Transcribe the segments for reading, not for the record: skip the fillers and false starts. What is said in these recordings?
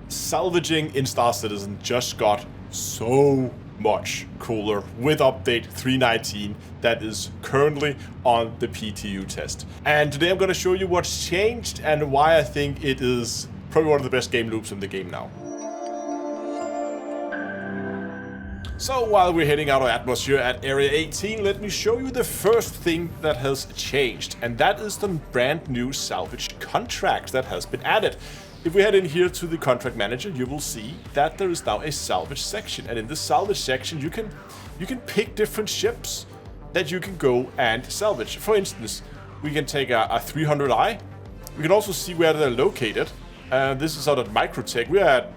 Salvaging in Star Citizen just got so much cooler with update 3.19 that is currently on the PTU test. And today I'm going to show you what's changed and why I think it is probably one of the best game loops in the game now. So while we're heading out of atmosphere at Area 18, let me show you the first thing that has changed, and that is the brand new Salvage contract that has been added. If we head in here to the contract manager, you will see that there is now a salvage section, and in the salvage section you can pick different ships that you can go and salvage. For instance, we can take a 300i. We can also see where they're located. This is out at Microtech. We're at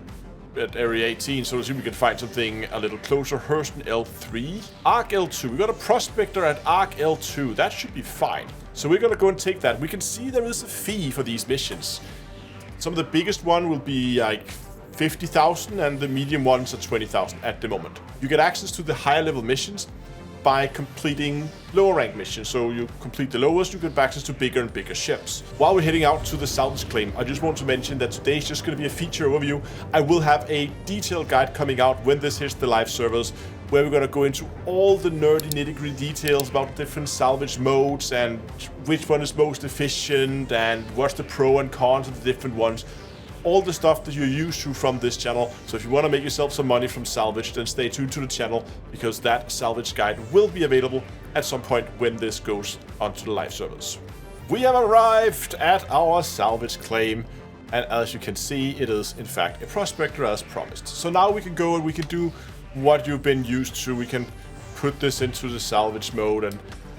Area 18, so we can find something a little closer. Hurston L3, Arc L2. We got a prospector at Arc L2. That should be fine. So we're gonna go and take that. We can see there is a fee for these missions. Some of the biggest one will be like 50,000 and the medium ones are 20,000 at the moment. You get access to the higher level missions by completing lower rank missions. So you complete the lowest, you get access to bigger and bigger ships. While we're heading out to the salvage claim, I just want to mention that today is just going to be a feature overview. I will have a detailed guide coming out when this hits the live servers, where we're going to go into all the nerdy nitty-gritty details about different salvage modes and which one is most efficient and what's the pro and cons of the different ones. All the stuff that you're used to from this channel. So if you want to make yourself some money from salvage, then stay tuned to the channel, because that salvage guide will be available at some point when this goes onto the live servers. We have arrived at our salvage claim, and as you can see, it is in fact a prospector as promised. So now we can go and we can do what you've been used to. We can put this into the salvage mode,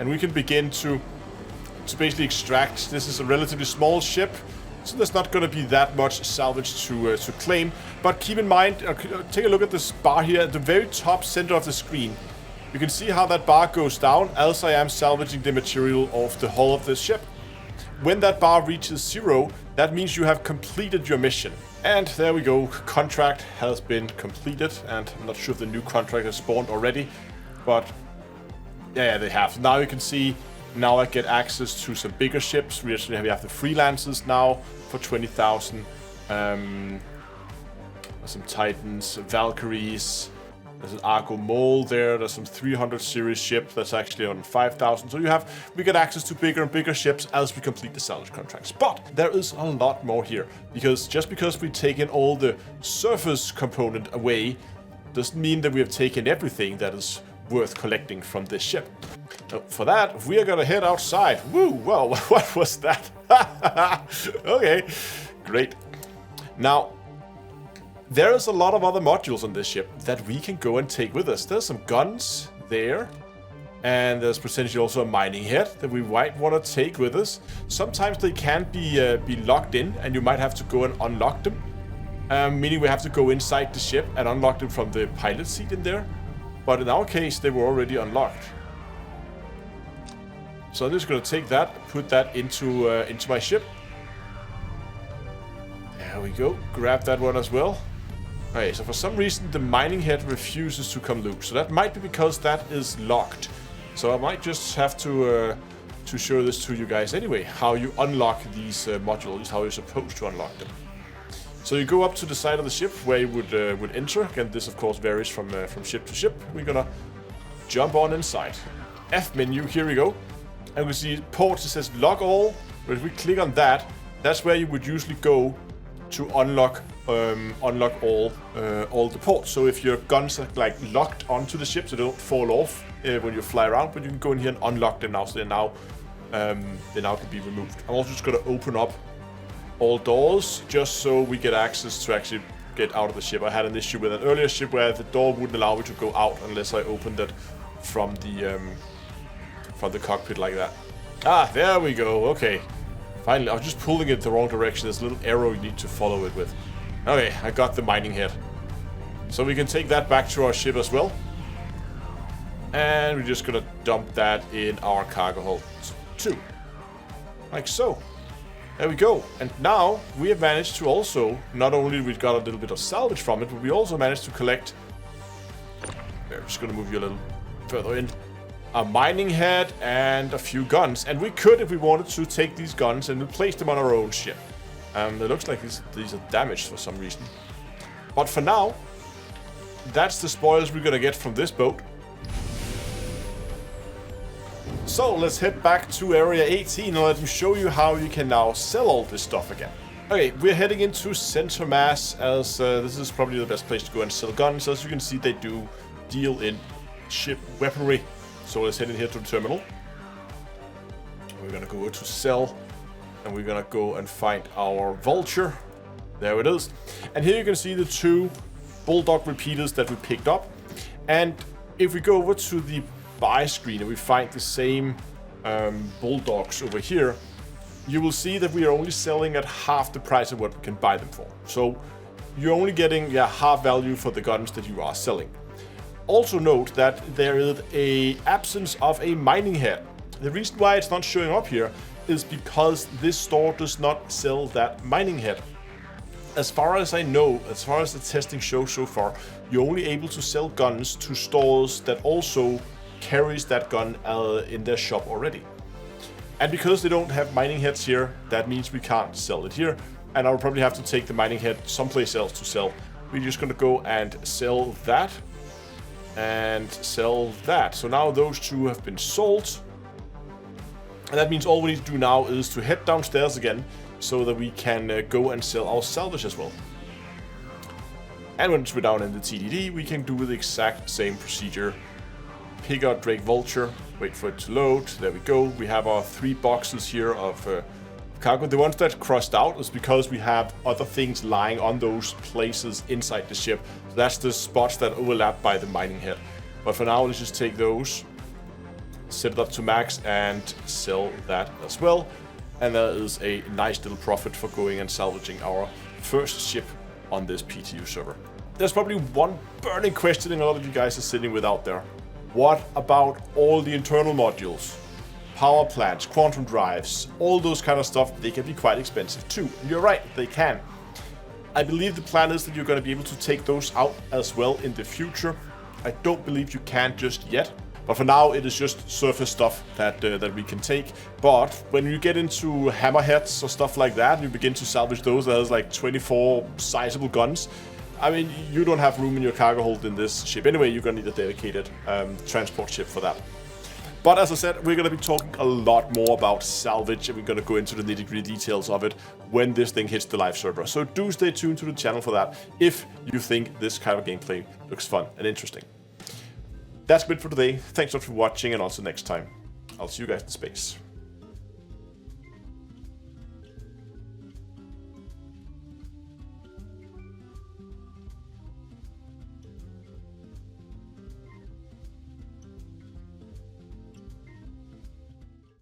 and we can begin to basically extract. This is a relatively small ship, so there's not going to be that much salvage to claim. But keep in mind, take a look at this bar here at the very top center of the screen. You can see how that bar goes down as I am salvaging the material off the hull of this ship. When that bar reaches 0, that means you have completed your mission. And there we go, contract has been completed, and I'm not sure if the new contract has spawned already, but yeah, they have. Now you can see, now I get access to some bigger ships. We actually have the freelancers now for 20,000. Some Titans, Valkyries. There's an Argo Mole there. There's some 300 series ship that's actually on 5,000. So we get access to bigger and bigger ships as we complete the salvage contracts. But there is a lot more here, because just because we've taken all the surface component away doesn't mean that we have taken everything that is worth collecting from this ship. So for that, we are gonna head outside. Woo! Well, what was that? Okay, great. Now, there is a lot of other modules on this ship that we can go and take with us. There's some guns there, and there's potentially also a mining head that we might want to take with us. Sometimes they can be locked in, and you might have to go and unlock them. Meaning we have to go inside the ship and unlock them from the pilot seat in there. But in our case, they were already unlocked. So I'm just going to take that, put that into my ship. There we go. Grab that one as well. Okay, so for some reason the mining head refuses to come loose. So that might be because that is locked. So I might just have to show this to you guys anyway, how you unlock these modules, how you're supposed to unlock them. So you go up to the side of the ship where you would enter. Again, this of course varies from ship to ship. We're gonna jump on inside. F menu, here we go. And we see ports, it says lock all. But if we click on that, that's where you would usually go to unlock all the ports. So if your guns are like locked onto the ship, so they don't fall off when you fly around, but you can go in here and unlock them now, so they now can be removed. I'm also just gonna open up all doors just so we get access to actually get out of the ship. I had an issue with an earlier ship where the door wouldn't allow me to go out unless I opened it from the cockpit like that. Ah, there we go. Okay. Finally, I was just pulling it the wrong direction. There's a little arrow you need to follow it with. Okay, I got the mining head. So we can take that back to our ship as well. And we're just gonna dump that in our cargo hold too. Like so. There we go. And now we have managed to also, not only we got a little bit of salvage from it, but we also managed to collect. I'm just gonna move you a little further in. A mining head and a few guns. And we could, if we wanted to, take these guns and replace them on our own ship. It looks like these are damaged for some reason. But for now, that's the spoils we're gonna get from this boat. So let's head back to Area 18 and let me show you how you can now sell all this stuff again. Okay, we're heading into Center Mass, as this is probably the best place to go and sell guns. As you can see, they do deal in ship weaponry. So let's head in here to the terminal. We're gonna go to sell, and we're gonna go and find our vulture. There it is. And here you can see the 2 bulldog repeaters that we picked up. And if we go over to the buy screen and we find the same bulldogs over here, you will see that we are only selling at half the price of what we can buy them for. So you're only getting half value for the guns that you are selling. Also note that there is an absence of a mining head. The reason why it's not showing up here is because this store does not sell that mining head. As far as I know, as far as the testing shows so far, you're only able to sell guns to stores that also carries that gun in their shop already. And because they don't have mining heads here, that means we can't sell it here. And I'll probably have to take the mining head someplace else to sell. We're just gonna go and sell that and sell that. So now those 2 have been sold. And that means all we need to do now is to head downstairs again so that we can go and sell our salvage as well. And once we're down in the TDD, we can do the exact same procedure. Pick out Drake Vulture, wait for it to load. There we go. We have our 3 boxes here of cargo. The ones that crossed out is because we have other things lying on those places inside the ship. So that's the spots that overlap by the mining head. But for now, let's just take those, set it up to max, and sell that as well. And that is a nice little profit for going and salvaging our first ship on this PTU server. There's probably one burning question a lot of you guys are sitting with out there. What about all the internal modules? Power plants, quantum drives, all those kind of stuff, they can be quite expensive too. And you're right, they can. I believe the plan is that you're going to be able to take those out as well in the future. I don't believe you can just yet. But for now, it is just surface stuff that we can take. But when you get into hammerheads or stuff like that, and you begin to salvage those, there's like 24 sizable guns. I mean, you don't have room in your cargo hold in this ship. Anyway, you're going to need a dedicated transport ship for that. But as I said, we're going to be talking a lot more about salvage, and we're going to go into the nitty-gritty details of it when this thing hits the live server. So do stay tuned to the channel for that if you think this kind of gameplay looks fun and interesting. That's it for today. Thanks so much for watching, and also next time, I'll see you guys in space.